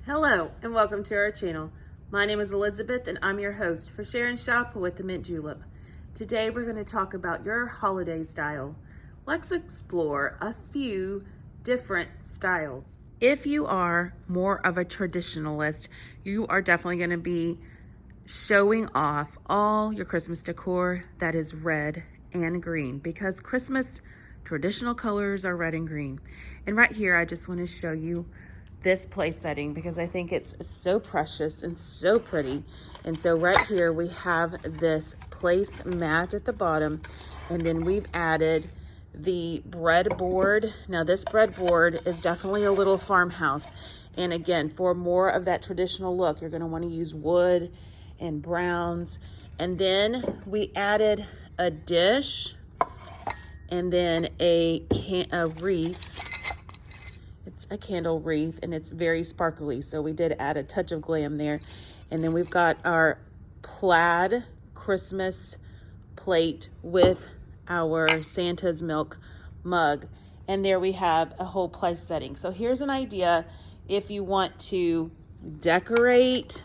Hello and welcome to our channel. My name is Elizabeth and I'm your host for Share and Shop with the Mint Julep. Today we're going to talk about your holiday style. Let's explore a few different styles. If you are more of a traditionalist, you are definitely going to be showing off all your Christmas decor that is red and green because Christmas traditional colors are red and green. And right here, I just want to show you this place setting because I think it's so precious and so pretty. And so right here we have this place mat at the bottom, and then we've added the breadboard. Now this breadboard is definitely a little farmhouse. And again, for more of that traditional look, you're going to want to use wood and browns. And then we added a dish and then a wreath. It's a candle wreath and it's very sparkly. So we did add a touch of glam there. And then we've got our plaid Christmas plate with our Santa's milk mug. And there we have a whole place setting. So here's an idea if you want to decorate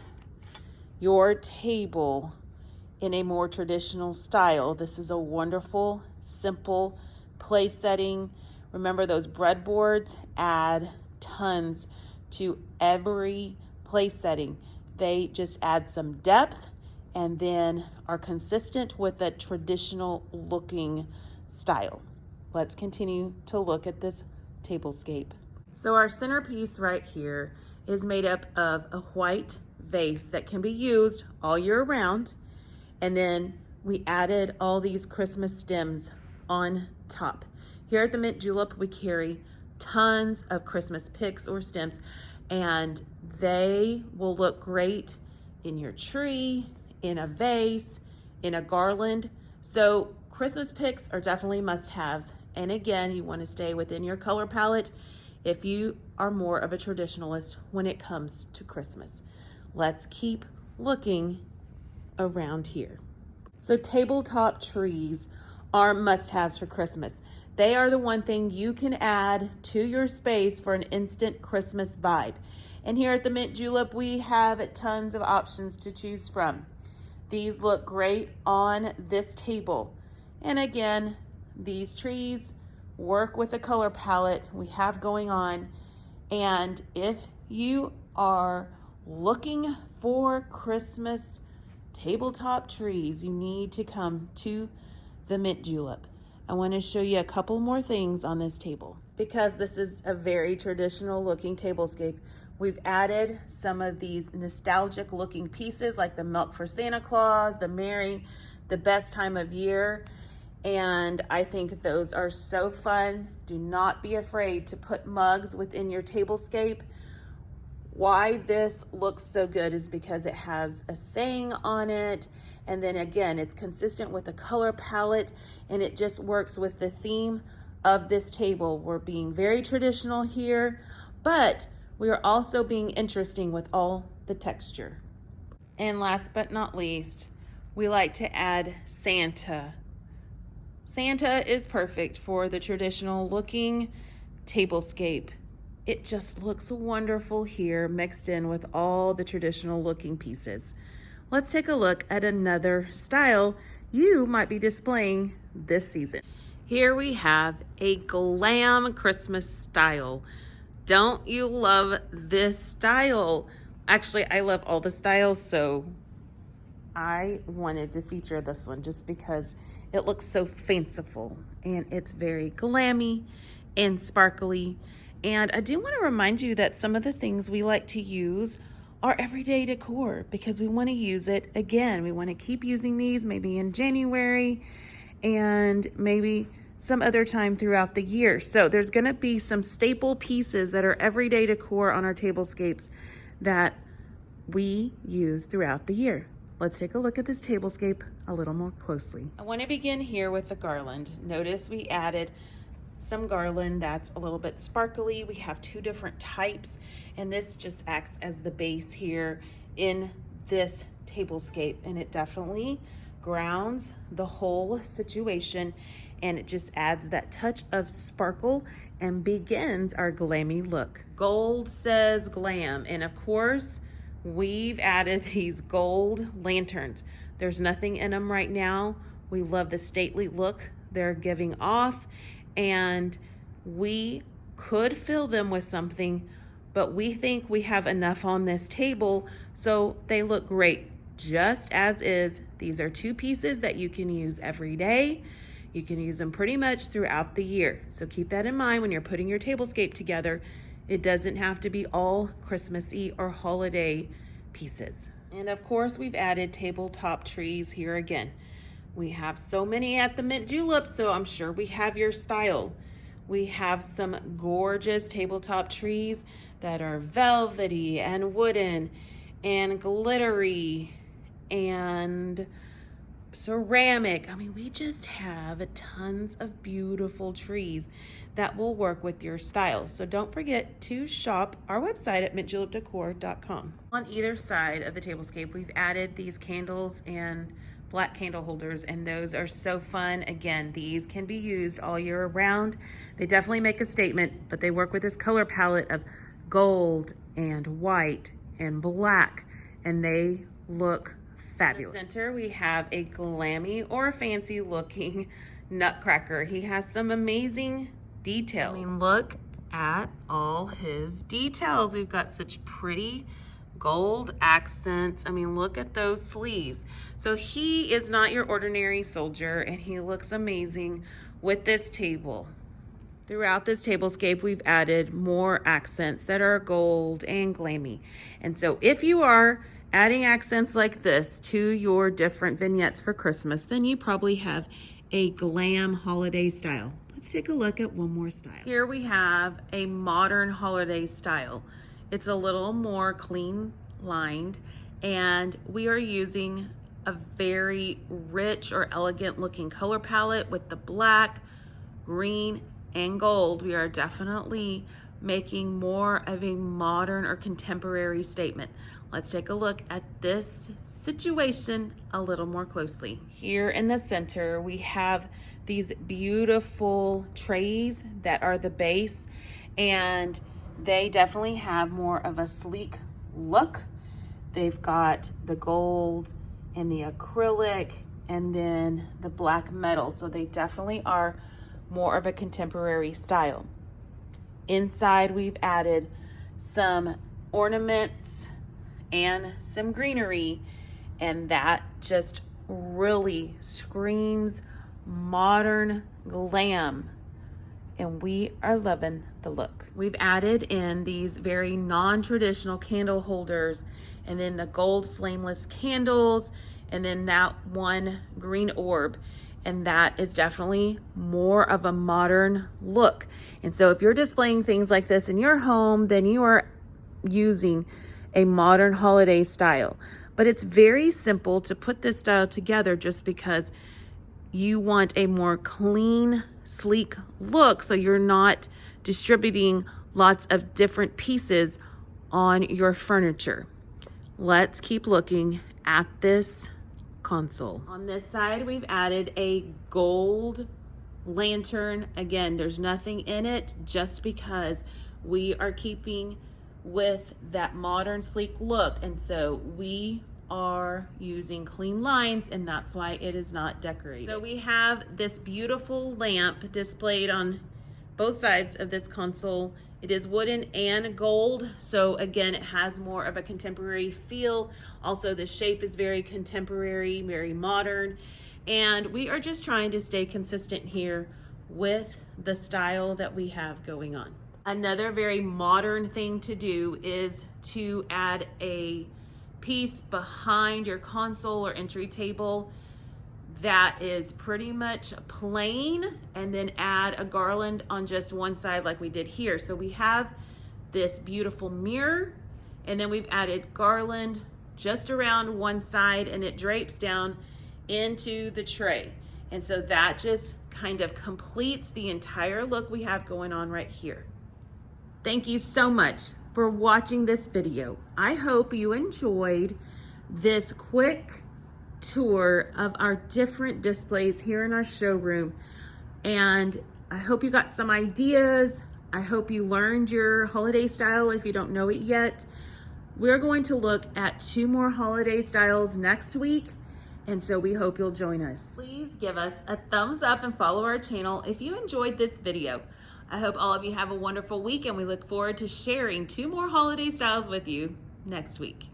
your table in a more traditional style. This is a wonderful, simple place setting. Remember, those breadboards add tons to every place setting. They just add some depth and then are consistent with that traditional looking style. Let's continue to look at this tablescape. So our centerpiece right here is made up of a white vase that can be used all year round. And then we added all these Christmas stems on top. Here at the Mint Julep, we carry tons of Christmas picks or stems, and they will look great in your tree, in a vase, in a garland. So Christmas picks are definitely must-haves. And again, you want to stay within your color palette if you are more of a traditionalist when it comes to Christmas. Let's keep looking around here. So tabletop trees are must-haves for Christmas. They are the one thing you can add to your space for an instant Christmas vibe. And here at the Mint Julep, we have tons of options to choose from. These look great on this table. And again, these trees work with the color palette we have going on. And if you are looking for Christmas tabletop trees, you need to come to the Mint Julep. I want to show you a couple more things on this table. Because this is a very traditional looking tablescape, we've added some of these nostalgic looking pieces like the Milk for Santa Claus, the Merry, the Best Time of Year. And I think those are so fun. Do not be afraid to put mugs within your tablescape. Why this looks so good is because it has a saying on it. And then again, it's consistent with the color palette and it just works with the theme of this table. We're being very traditional here, but we are also being interesting with all the texture. And last but not least, we like to add Santa. Santa is perfect for the traditional looking tablescape. It just looks wonderful here mixed in with all the traditional looking pieces. Let's take a look at another style you might be displaying this season. Here we have a glam Christmas style. Don't you love this style? Actually, I love all the styles, so I wanted to feature this one just because it looks so fanciful and it's very glammy and sparkly. And I do want to remind you that some of the things we like to use are everyday decor because we want to use it again. We want to keep using these maybe in January and maybe some other time throughout the year. So there's going to be some staple pieces that are everyday decor on our tablescapes that we use throughout the year. Let's take a look at this tablescape a little more closely. I want to begin here with the garland. Notice we added some garland that's a little bit sparkly. We have two different types, and this just acts as the base here in this tablescape, and it definitely grounds the whole situation, and it just adds that touch of sparkle and begins our glammy look. Gold says glam, and of course, we've added these gold lanterns. There's nothing in them right now. We love the stately look they're giving off, and we could fill them with something, but we think we have enough on this table, so they look great just as is. These are 2 pieces that you can use every day. You can use them pretty much throughout the year. So keep that in mind when you're putting your tablescape together. It doesn't have to be all Christmassy or holiday pieces. And of course, we've added tabletop trees here again. We have so many at the Mint Julep, so I'm sure we have your style. We have some gorgeous tabletop trees that are velvety and wooden and glittery and ceramic. I mean, we just have tons of beautiful trees that will work with your style. So don't forget to shop our website at mintjulepdecor.com. On either side of the tablescape, we've added these candles and black candle holders, and those are so fun. Again, these can be used all year round. They definitely make a statement, but they work with this color palette of gold and white and black, and they look fabulous. In the center, we have a glammy or fancy looking nutcracker. He has some amazing details. I mean, look at all his details. We've got such pretty gold accents. I mean, look at those sleeves. So he is not your ordinary soldier, and he looks amazing with this table. Throughout this tablescape, we've added more accents that are gold and glammy. And so if you are adding accents like this to your different vignettes for Christmas, then you probably have a glam holiday style. Let's take a look at one more style. Here we have a modern holiday style. It's a little more clean lined, and we are using a very rich or elegant looking color palette with the black, green, and gold. We are definitely making more of a modern or contemporary statement. Let's take a look at this situation a little more closely. Here in the center, we have these beautiful trays that are the base, and they definitely have more of a sleek look. They've got the gold and the acrylic and then the black metal. So they definitely are more of a contemporary style. Inside, we've added some ornaments and some greenery, and that just really screams modern glam, and we are loving the look. We've added in these very non-traditional candle holders, and then the gold flameless candles, and then that one green orb, and that is definitely more of a modern look. And so if you're displaying things like this in your home, then you are using a modern holiday style. But it's very simple to put this style together just because you want a more clean, sleek look, so you're not distributing lots of different pieces on your furniture. Let's keep looking at this console. On this side, we've added a gold lantern. Again, there's nothing in it just because we are keeping with that modern sleek look, and so we are using clean lines, and that's why it is not decorated. So we have this beautiful lamp displayed on both sides of this console. It is wooden and gold, so again, it has more of a contemporary feel. Also, the shape is very contemporary, very modern, and we are just trying to stay consistent here with the style that we have going on. Another very modern thing to do is to add a piece behind your console or entry table that is pretty much plain, and then add a garland on just one side like we did here. So we have this beautiful mirror, and then we've added garland just around one side, and it drapes down into the tray. And so that just kind of completes the entire look we have going on right here. Thank you so much for watching this video. I hope you enjoyed this quick tour of our different displays here in our showroom. And I hope you got some ideas. I hope you learned your holiday style if you don't know it yet. We're going to look at 2 more holiday styles next week, and so we hope you'll join us. Please give us a thumbs up and follow our channel if you enjoyed this video. I hope all of you have a wonderful week, and we look forward to sharing 2 more holiday styles with you next week.